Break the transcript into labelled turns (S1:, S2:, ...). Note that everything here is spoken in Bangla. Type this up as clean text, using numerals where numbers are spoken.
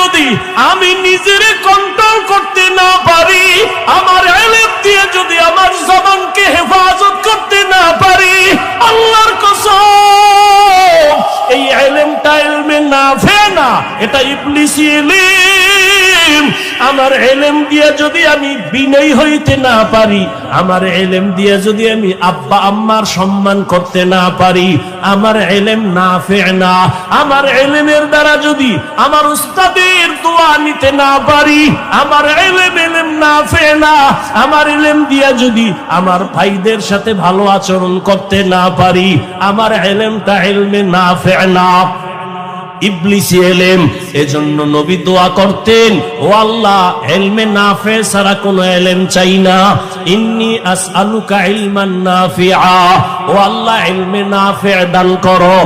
S1: যদি আমি নিজেরে কন্ট্রোল করতে না পারি, আমার ইলম দিয়ে যদি আমার জবানকে হেফাজত করতে না পারি, আল্লাহর কসম এই ইলমটা ইলমে নাফে না, এটা ইবলিসি ইলম। আমার ইলম দিয়ে যদি আমি বিনয়ী হইতে না পারি, আমার ইলম দিয়ে যদি আমি আব্বা আম্মার সম্মান করতে না পারি, আমার ইলম নাফে না। আমার ইলমের দ্বারা যদি আমার উস্তাদের দোয়া নিতে না পারি, আমার ইলম নাফে না। আমার ইলম দিয়ে যদি আমার ভাইদের সাথে ভালো আচরণ করতে না পারি, আমার ইলমটা ইলমে নাফে না, ইবলিসি ইলম। এজন্য নবী দোয়া করতেন, ও আল্লাহ ইলমে নাফে ছাড়া কোনো ইলম চাই না, ইন্নী আসআলুকা ইলমান নাফিআ, ও আল্লাহ ইলমে নাফে দান করো।